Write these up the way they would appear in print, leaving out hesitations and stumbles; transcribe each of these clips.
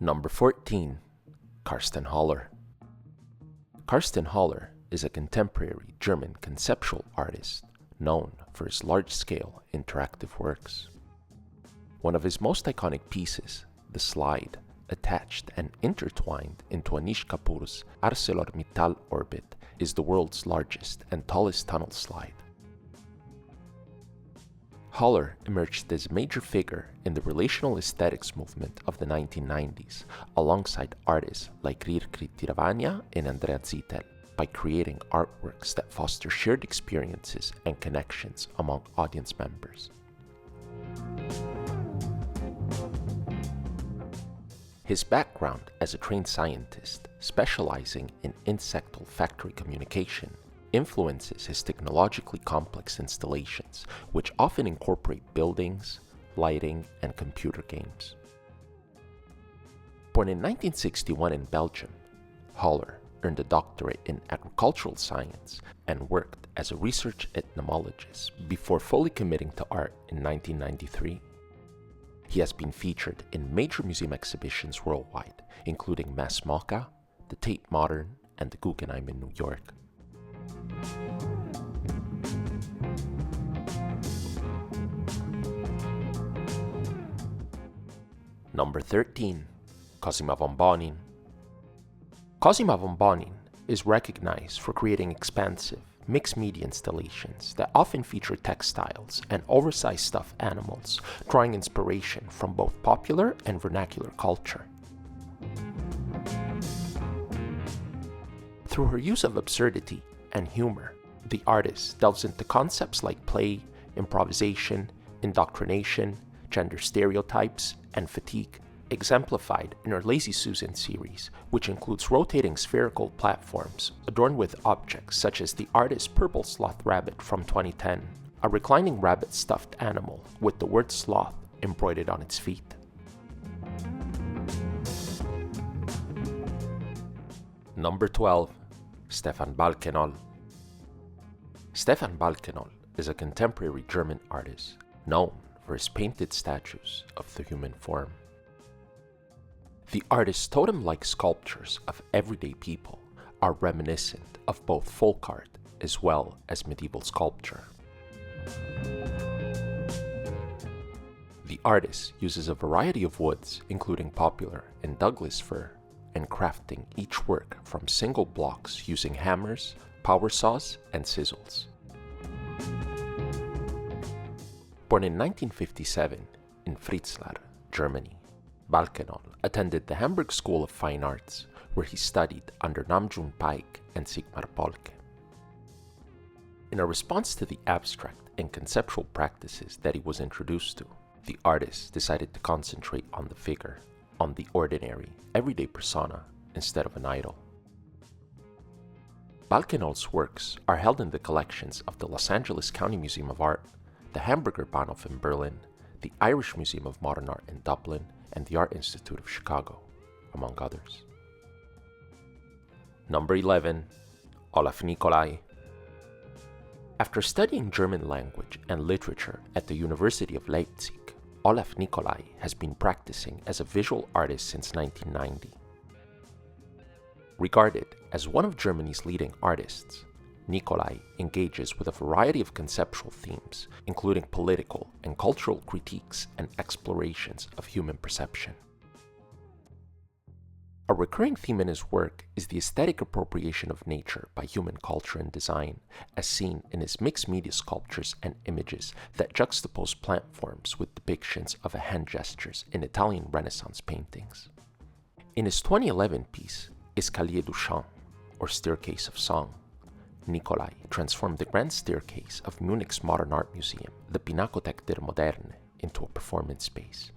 Number 14. Carsten Höller. Carsten Höller is a contemporary German conceptual artist known for his large-scale interactive works. One of his most iconic pieces, The Slide, attached and intertwined into Anish Kapoor's ArcelorMittal orbit, is the world's largest and tallest tunnel slide. Höller emerged as a major figure in the relational aesthetics movement of the 1990s, alongside artists like Rirkrit Tiravania and Andrea Zittel, by creating artworks that foster shared experiences and connections among audience members. His background as a trained scientist specializing in insect olfactory communication influences his technologically complex installations, which often incorporate buildings, lighting, and computer games. Born in 1961 in Belgium, Höller earned a doctorate in agricultural science and worked as a research entomologist before fully committing to art in 1993. He has been featured in major museum exhibitions worldwide, including Mass MoCA, the Tate Modern, and the Guggenheim in New York. Number 13. Cosima Von Bonin. Cosima Von Bonin is recognized for creating expansive, mixed-media installations that often feature textiles and oversized stuffed animals, drawing inspiration from both popular and vernacular culture. Through her use of absurdity and humor, the artist delves into concepts like play, improvisation, indoctrination, gender stereotypes, and fatigue, exemplified in her Lazy Susan series, which includes rotating spherical platforms adorned with objects such as the artist's purple sloth rabbit from 2010, a reclining rabbit stuffed animal with the word sloth embroidered on its feet. Number 12. Stephan Balkenhol. Stephan Balkenhol is a contemporary German artist known for his painted statues of the human form. The artist's totem-like sculptures of everyday people are reminiscent of both folk art as well as medieval sculpture. The artist uses a variety of woods, including poplar and Douglas fir, and crafting each work from single blocks using hammers, power saws, and chisels. Born in 1957 in Fritzlar, Germany, Balkenhol attended the Hamburg School of Fine Arts, where he studied under Namjoon Paik and Sigmar Polke. In a response to the abstract and conceptual practices that he was introduced to, the artist decided to concentrate on the figure, on the ordinary, everyday persona, instead of an idol. Balkenhol's works are held in the collections of the Los Angeles County Museum of Art, the Hamburger Bahnhof in Berlin, the Irish Museum of Modern Art in Dublin, and the Art Institute of Chicago, among others. Number 11. Olaf Nicolai. After studying German language and literature at the University of Leipzig, Olaf Nicolai has been practicing as a visual artist since 1990. Regarded as one of Germany's leading artists, Nicolai engages with a variety of conceptual themes, including political and cultural critiques and explorations of human perception. A recurring theme in his work is the aesthetic appropriation of nature by human culture and design, as seen in his mixed media sculptures and images that juxtapose plant forms with depictions of hand gestures in Italian Renaissance paintings. In his 2011 piece, Escalier du Chant, or Staircase of Song, Nicolai transformed the grand staircase of Munich's Modern Art Museum, the Pinakothek der Moderne, into a performance space.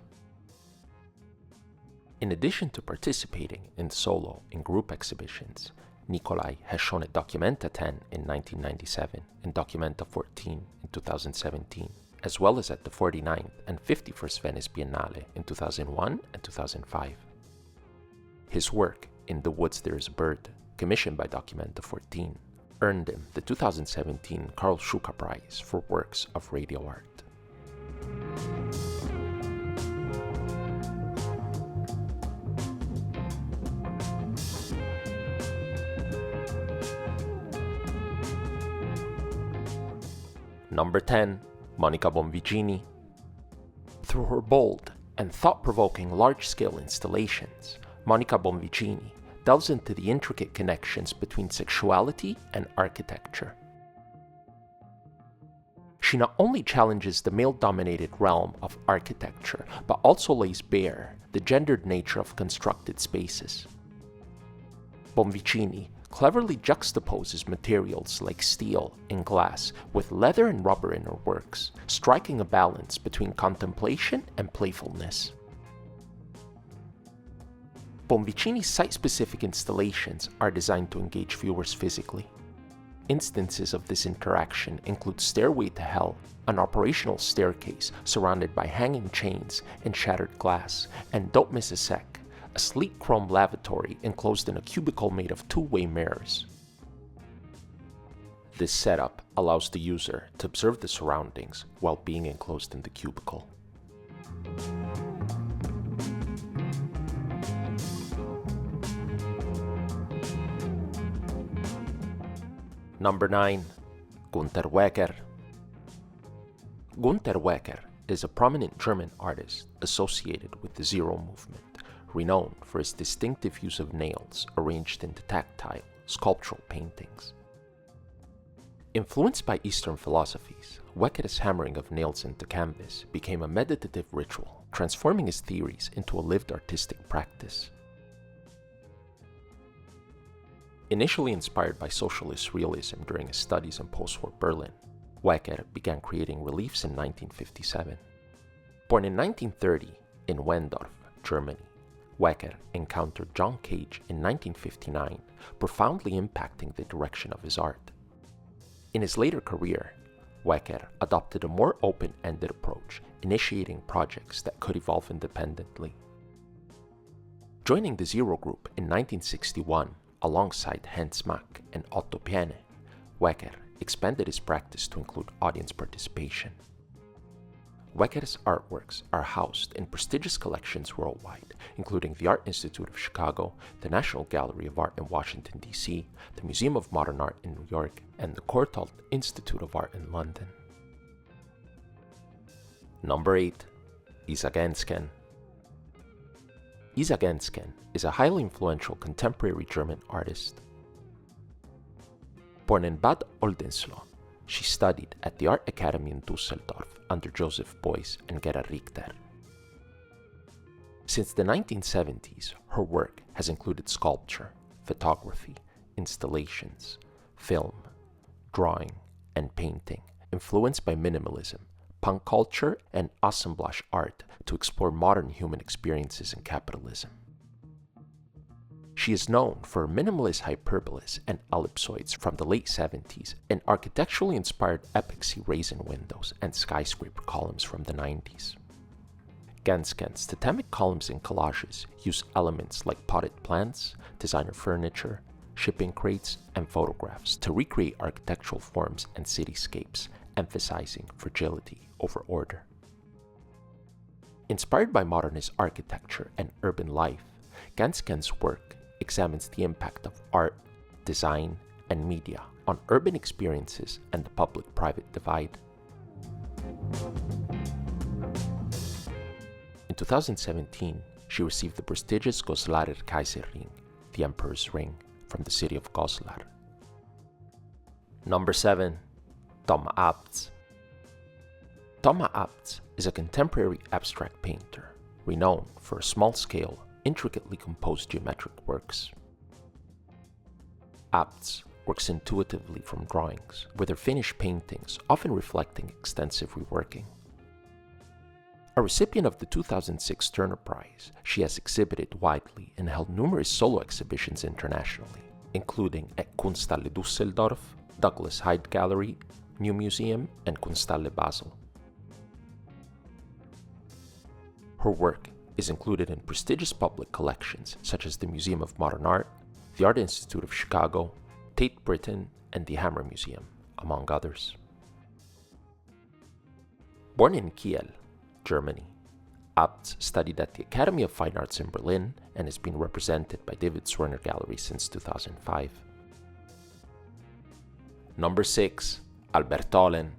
In addition to participating in solo and group exhibitions, Nicolai has shown at Documenta 10 in 1997 and Documenta 14 in 2017, as well as at the 49th and 51st Venice Biennale in 2001 and 2005. His work, In the Woods There is a Bird, commissioned by Documenta 14, earned him the 2017 Karl Schuka Prize for Works of Radio Art. Number 10. Monica Bonvicini. Through her bold and thought-provoking large-scale installations, Monica Bonvicini delves into the intricate connections between sexuality and architecture. She not only challenges the male-dominated realm of architecture, but also lays bare the gendered nature of constructed spaces. Bonvicini cleverly juxtaposes materials like steel and glass with leather and rubber in her works, striking a balance between contemplation and playfulness. Bonvicini's site-specific installations are designed to engage viewers physically. Instances of this interaction include Stairway to Hell, an operational staircase surrounded by hanging chains and shattered glass, and Don't Miss a Sec, a sleek chrome lavatory enclosed in a cubicle made of two-way mirrors. This setup allows the user to observe the surroundings while being enclosed in the cubicle. Number 9. Günther Uecker. Günther Uecker is a prominent German artist associated with the Zero movement, renowned for his distinctive use of nails arranged into tactile, sculptural paintings. Influenced by Eastern philosophies, Uecker's hammering of nails into canvas became a meditative ritual, transforming his theories into a lived artistic practice. Initially inspired by socialist realism during his studies in post-war Berlin, Uecker began creating reliefs in 1957. Born in 1930 in Wendorf, Germany, Uecker encountered John Cage in 1959, profoundly impacting the direction of his art. In his later career, Uecker adopted a more open-ended approach, initiating projects that could evolve independently. Joining the Zero Group in 1961, alongside Hans Mack and Otto Piene, Uecker expanded his practice to include audience participation. Uecker's artworks are housed in prestigious collections worldwide, including the Art Institute of Chicago, the National Gallery of Art in Washington, D.C., the Museum of Modern Art in New York, and the Courtauld Institute of Art in London. Number 8. Isa Genzken. Isa Genzken is a highly influential contemporary German artist. Born in Bad Oldesloe, she studied at the Art Academy in Düsseldorf under Joseph Beuys and Gerhard Richter. Since the 1970s, her work has included sculpture, photography, installations, film, drawing, and painting, influenced by minimalism, punk culture, and assemblage art to explore modern human experiences and capitalism. She is known for minimalist hyperbolas and ellipsoids from the late 70s and architecturally inspired epoxy raisin windows and skyscraper columns from the 90s. Genzken's totemic columns and collages use elements like potted plants, designer furniture, shipping crates, and photographs to recreate architectural forms and cityscapes, emphasizing fragility over order. Inspired by modernist architecture and urban life, Genzken's work examines the impact of art, design, and media on urban experiences and the public-private divide. In 2017, she received the prestigious Goslarer Kaiserring, the Emperor's Ring, from the city of Goslar. Number 7. Tomma Abts. Tomma Abts is a contemporary abstract painter, renowned for her small-scale, intricately composed geometric works. Abts works intuitively from drawings, with her finished paintings often reflecting extensive reworking. A recipient of the 2006 Turner Prize, she has exhibited widely and held numerous solo exhibitions internationally, including at Kunsthalle Düsseldorf, Douglas Hyde Gallery, New Museum, and Kunsthalle Basel. Her work is included in prestigious public collections such as the Museum of Modern Art, the Art Institute of Chicago, Tate Britain, and the Hammer Museum, among others. Born in Kiel, Germany, Abts studied at the Academy of Fine Arts in Berlin and has been represented by David Zwirner Gallery since 2005. Number 6. Albert Oehlen.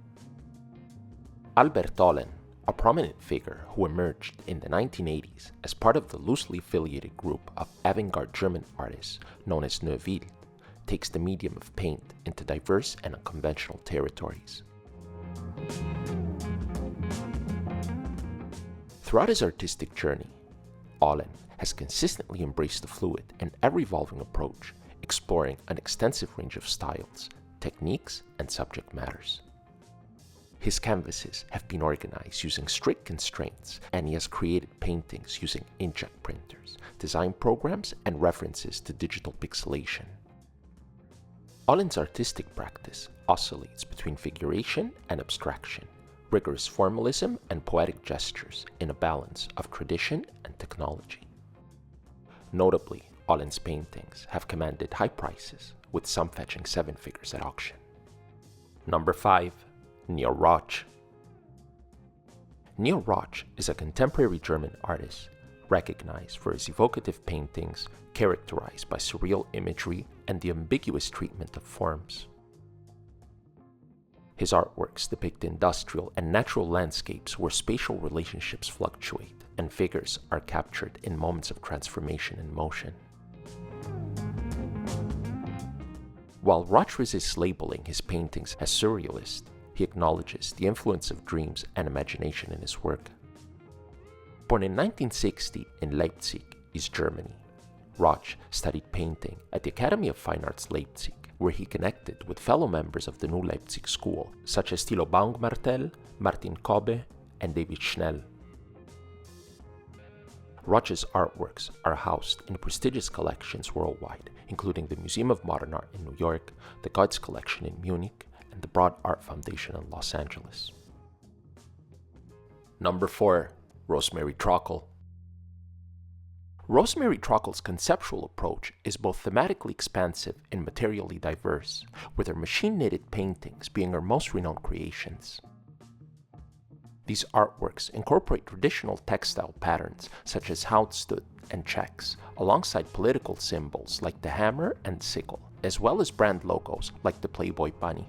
Albert Oehlen, a prominent figure who emerged in the 1980s as part of the loosely affiliated group of avant-garde German artists known as Neuville, takes the medium of paint into diverse and unconventional territories. Throughout his artistic journey, Oehlen has consistently embraced a fluid and ever-evolving approach, exploring an extensive range of styles, techniques, and subject matters. His canvases have been organized using strict constraints, and he has created paintings using inkjet printers, design programs, and references to digital pixelation. Oehlen's artistic practice oscillates between figuration and abstraction, rigorous formalism and poetic gestures in a balance of tradition and technology. Notably, Oehlen's paintings have commanded high prices, with some fetching 7 figures at auction. Number 5. Rauch. Rauch is a contemporary German artist recognized for his evocative paintings characterized by surreal imagery and the ambiguous treatment of forms. His artworks depict industrial and natural landscapes where spatial relationships fluctuate and figures are captured in moments of transformation and motion. While Rauch resists labeling his paintings as surrealist, he acknowledges the influence of dreams and imagination in his work. Born in 1960 in Leipzig, East Germany, Rauch studied painting at the Academy of Fine Arts Leipzig, where he connected with fellow members of the New Leipzig School, such as Thilo Baumgartel, Martin Kobbe, and David Schnell. Rauch's artworks are housed in prestigious collections worldwide, including the Museum of Modern Art in New York, the Goetz Collection in Munich, and the Broad Art Foundation in Los Angeles. Number 4. Rosemarie Trockel. Rosemarie Trockel's conceptual approach is both thematically expansive and materially diverse, with her machine-knitted paintings being her most renowned creations. These artworks incorporate traditional textile patterns such as houndstooth and checks, alongside political symbols like the hammer and sickle, as well as brand logos like the Playboy bunny.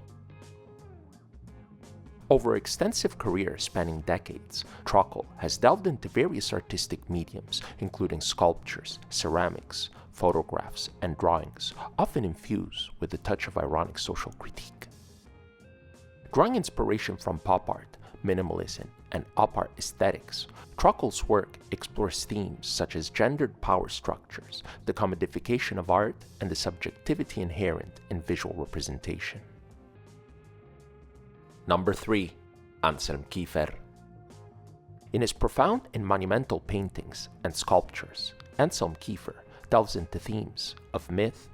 Over an extensive career spanning decades, Trockel has delved into various artistic mediums, including sculptures, ceramics, photographs, and drawings, often infused with a touch of ironic social critique. Drawing inspiration from pop art, minimalism, and op art aesthetics, Trockel's work explores themes such as gendered power structures, the commodification of art, and the subjectivity inherent in visual representation. Number 3. Anselm Kiefer. In his profound and monumental paintings and sculptures, Anselm Kiefer delves into themes of myth,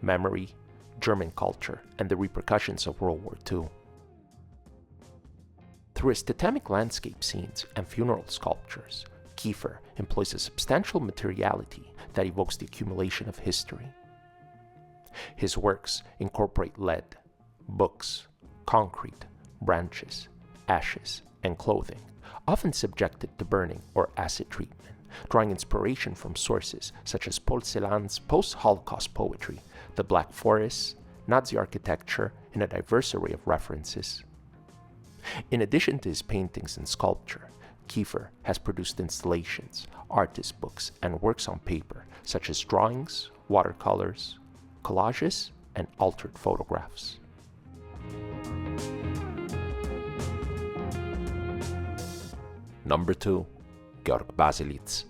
memory, German culture, and the repercussions of World War II. Through his totemic landscape scenes and funeral sculptures, Kiefer employs a substantial materiality that evokes the accumulation of history. His works incorporate lead, books, concrete, branches, ashes, and clothing, often subjected to burning or acid treatment, drawing inspiration from sources such as Paul Celan's post-Holocaust poetry, the Black Forests, Nazi architecture, and a diverse array of references. In addition to his paintings and sculpture, Kiefer has produced installations, artist books, and works on paper, such as drawings, watercolors, collages, and altered photographs. Number 2. Georg Baselitz.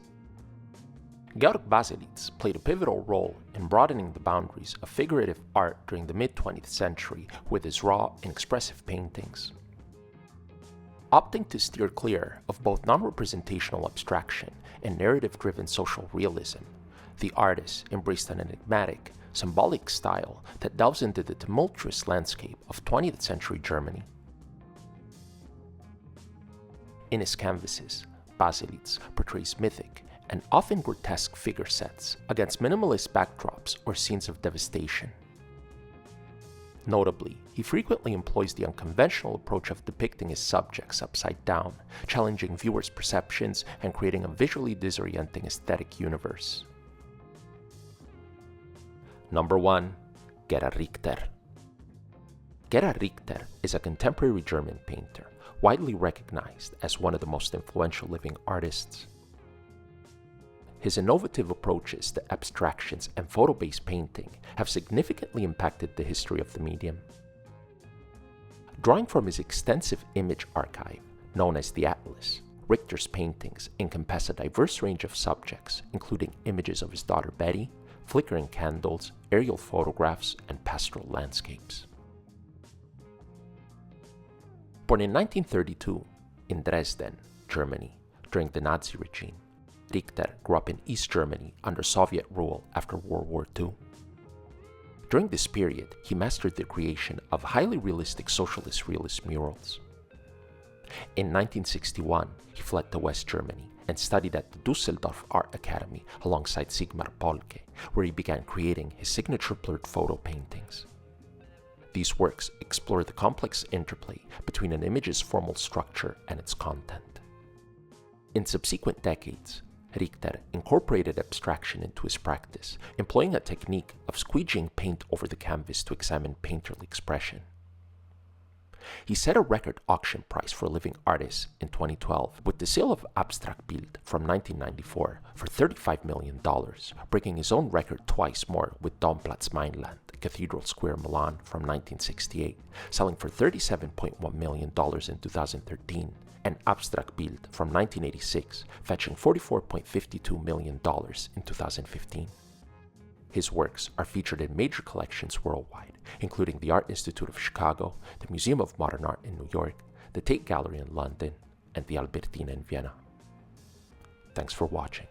Georg Baselitz played a pivotal role in broadening the boundaries of figurative art during the mid-20th century with his raw and expressive paintings. Opting to steer clear of both non-representational abstraction and narrative-driven social realism, the artist embraced an enigmatic, symbolic style that delves into the tumultuous landscape of 20th century Germany. In his canvases, Baselitz portrays mythic and often grotesque figure sets against minimalist backdrops or scenes of devastation. Notably, he frequently employs the unconventional approach of depicting his subjects upside down, challenging viewers' perceptions and creating a visually disorienting aesthetic universe. Number 1. Gerhard Richter. Gerhard Richter is a contemporary German painter, widely recognized as one of the most influential living artists. His innovative approaches to abstractions and photo-based painting have significantly impacted the history of the medium. Drawing from his extensive image archive, known as the Atlas, Richter's paintings encompass a diverse range of subjects, including images of his daughter Betty, flickering candles, aerial photographs, and pastoral landscapes. Born in 1932 in Dresden, Germany, during the Nazi regime, Richter grew up in East Germany under Soviet rule after World War II. During this period, he mastered the creation of highly realistic socialist realist murals. In 1961, he fled to West Germany and studied at the Düsseldorf Art Academy alongside Sigmar Polke, where he began creating his signature blurred photo paintings. These works explore the complex interplay between an image's formal structure and its content. In subsequent decades, Richter incorporated abstraction into his practice, employing a technique of squeegeeing paint over the canvas to examine painterly expression. He set a record auction price for living artists in 2012 with the sale of Abstract Bild from 1994 for $35 million, breaking his own record twice more with Domplatz Mainland, Cathedral Square, Milan from 1968, selling for $37.1 million in 2013, and Abstract Bild from 1986, fetching $44.52 million in 2015. His works are featured in major collections worldwide, including the Art Institute of Chicago, the Museum of Modern Art in New York, the Tate Gallery in London, and the Albertina in Vienna. Thanks for watching.